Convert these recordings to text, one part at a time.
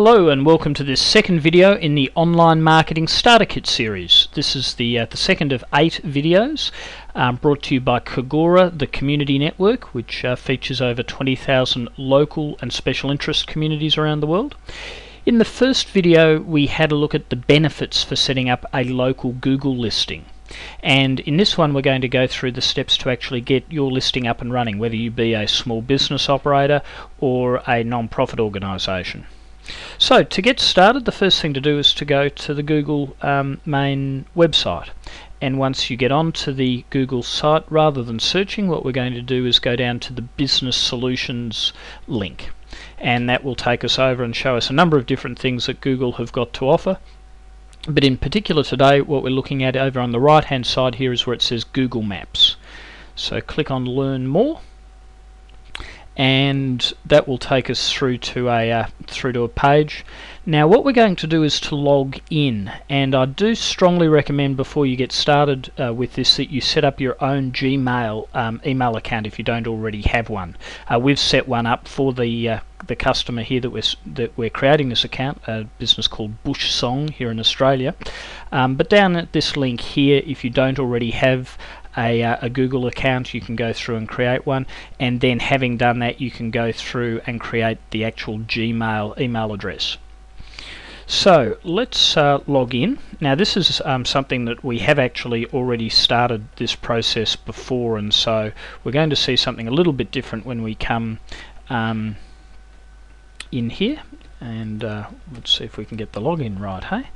Hello and welcome to this second video in the Online Marketing Starter Kit series. This is the second of 8 videos brought to you by Kagora, the community network, which features over 20,000 local and special interest communities around the world. In the first video we had a look at the benefits for setting up a local Google listing. And in this one we're going to go through the steps to actually get your listing up and running, whether you be a small business operator or a non-profit organisation. So to get started, the first thing to do is to go to the Google main website, and once you get onto the Google site, rather than searching, what we're going to do is go down to the Business Solutions link, and that will take us over and show us a number of different things that Google have got to offer. But in particular today, what we're looking at over on the right hand side here is where it says Google Maps. So click on Learn More, and that will take us through to a page. Now what we're going to do is to log in, and I do strongly recommend before you get started with this that you set up your own Gmail email account if you don't already have one. We've set one up for the customer here that we're creating this account, a business called Bush Song here in Australia. But down at this link here, if you don't already have a Google account, you can go through and create one, and then having done that you can go through and create the actual Gmail email address. So let's log in. Now this is something that we have actually already started this process before, and so we're going to see something a little bit different when we come in here, and let's see if we can get the login right, hey?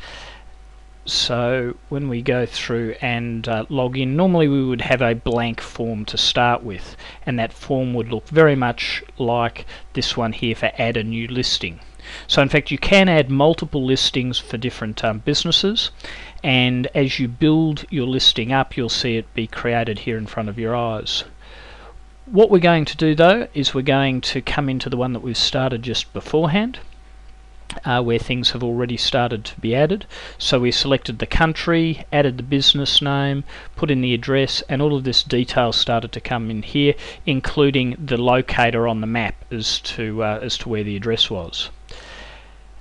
So when we go through and log in, normally we would have a blank form to start with, and that form would look very much like this one here for add a new listing. So in fact you can add multiple listings for different businesses, and as you build your listing up you'll see it be created here in front of your eyes. What we're going to do though is we're going to come into the one that we've started just beforehand, where things have already started to be added. So we selected the country, added the business name, put in the address, and all of this detail started to come in here, including the locator on the map as to where the address was.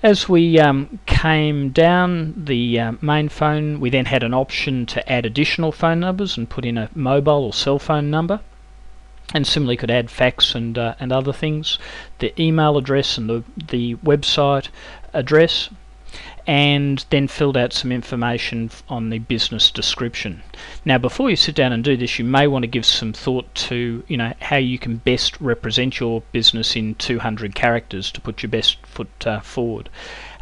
As we came down the main phone, we then had an option to add additional phone numbers and put in a mobile or cell phone number, and similarly could add fax and other things, the email address and the website address, and then filled out some information on the business description. Now before you sit down and do this, you may want to give some thought to how you can best represent your business in 200 characters to put your best foot forward.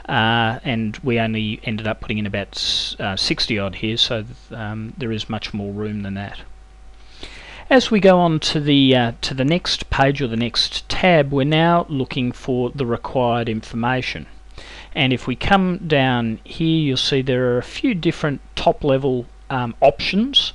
And we only ended up putting in about 60 odd here, so there is much more room than that. As we go on to the next page or the next tab, we're now looking for the required information. And if we come down here, you'll see there are a few different top level options,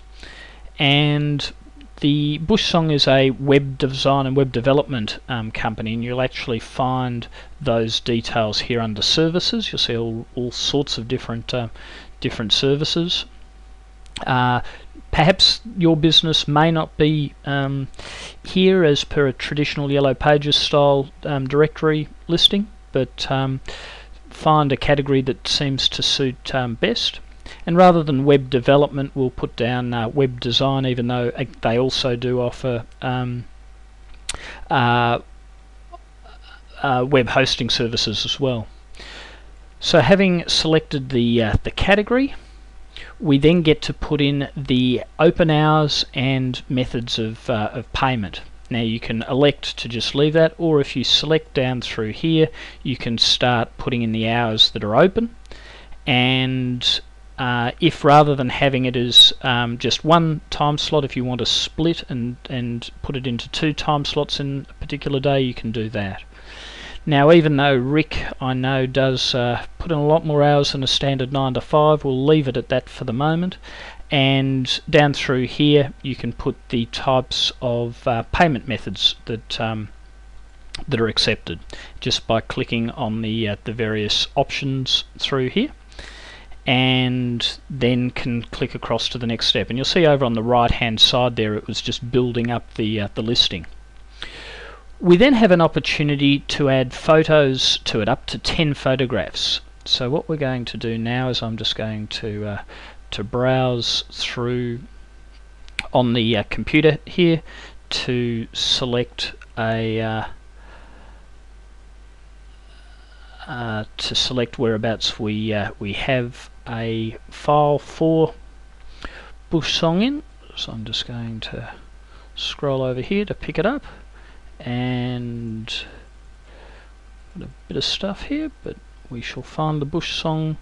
and the Bush Song is a web design and web development company, and you'll actually find those details here under services. You'll see all sorts of different services. Perhaps your business may not be here as per a traditional Yellow Pages style directory listing, but find a category that seems to suit best. And rather than web development, we'll put down web design, even though they also do offer web hosting services as well. So having selected the category, we then get to put in the open hours and methods of payment. Now you can elect to just leave that, or if you select down through here you can start putting in the hours that are open, and if rather than having it as just one time slot, if you want to split and put it into 2 time slots in a particular day, you can do that. Now even though Rick, I know, does put in a lot more hours than a standard 9 to 5, we'll leave it at that for the moment. And down through here you can put the types of payment methods that are accepted just by clicking on the various options through here, and then can click across to the next step. And you'll see over on the right hand side there it was just building up the listing. We then have an opportunity to add photos to it, up to 10 photographs. So what we're going to do now is I'm just going to browse through on the computer here to select a whereabouts we have a file for Bush Song in. So I'm just going to scroll over here to pick it up, and got a bit of stuff here, but we shall find the Bush Song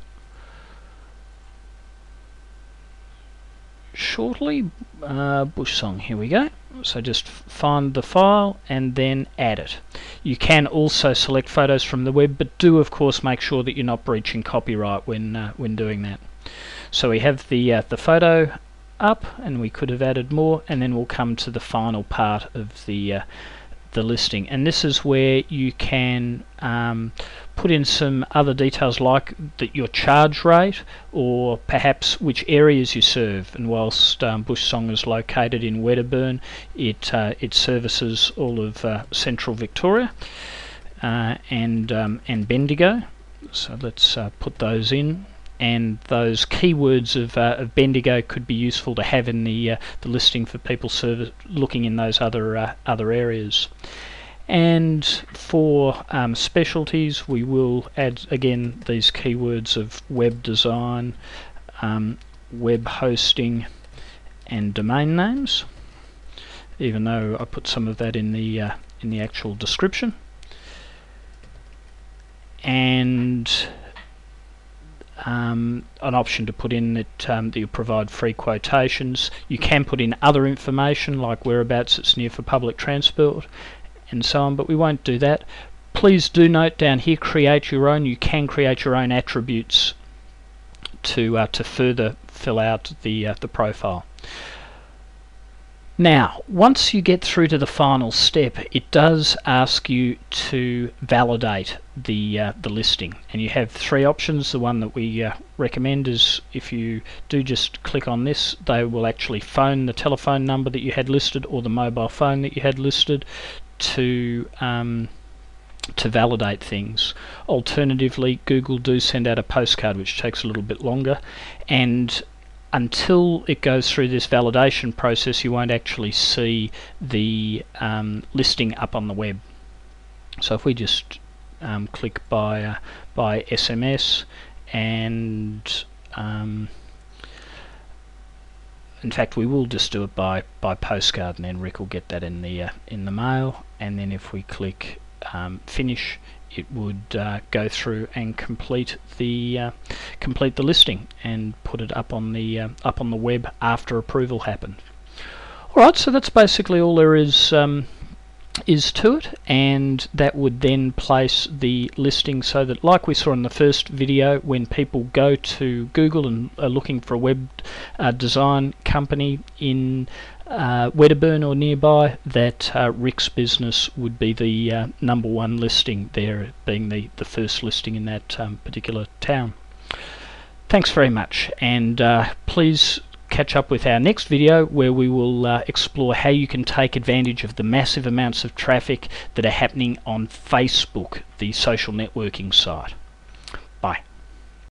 shortly. Bush Song, here we go. So just find the file and then add it. You can also select photos from the web, but do of course make sure that you're not breaching copyright when doing that. So we have the photo up, and we could have added more, and then we'll come to the final part of the listing, and this is where you can put in some other details, like your charge rate, or perhaps which areas you serve. And whilst Bush Song is located in Wedderburn, it services all of central Victoria and Bendigo. So let's put those in. And those keywords of Bendigo could be useful to have in the listing for people looking in those other areas. And for specialties, we will add again these keywords of web design, web hosting, and domain names, even though I put some of that in the actual description. And an option to put in that you provide free quotations. You can put in other information like whereabouts it's near for public transport and so on, but we won't do that. Please do note down here, create your own. You can create your own attributes to further fill out the profile. Now, once you get through to the final step, it does ask you to validate the listing, and you have three options. The one that we recommend is, if you do just click on this, they will actually phone the telephone number that you had listed or the mobile phone that you had listed to validate things. Alternatively, Google do send out a postcard, which takes a little bit longer, and until it goes through this validation process, you won't actually see the listing up on the web. So if we just click by SMS, and in fact we will just do it by postcard, and then Rick will get that in the mail. And then if we click finish, it would go through and complete the listing and put it up on the web after approval happened. Alright, so that's basically all there is to it, and that would then place the listing so that, like we saw in the first video, when people go to Google and are looking for a web design company in Wedderburn or nearby, that Rick's business would be the #1 listing there, being the first listing in that particular town. Thanks very much, and please catch up with our next video, where we will explore how you can take advantage of the massive amounts of traffic that are happening on Facebook, the social networking site. Bye.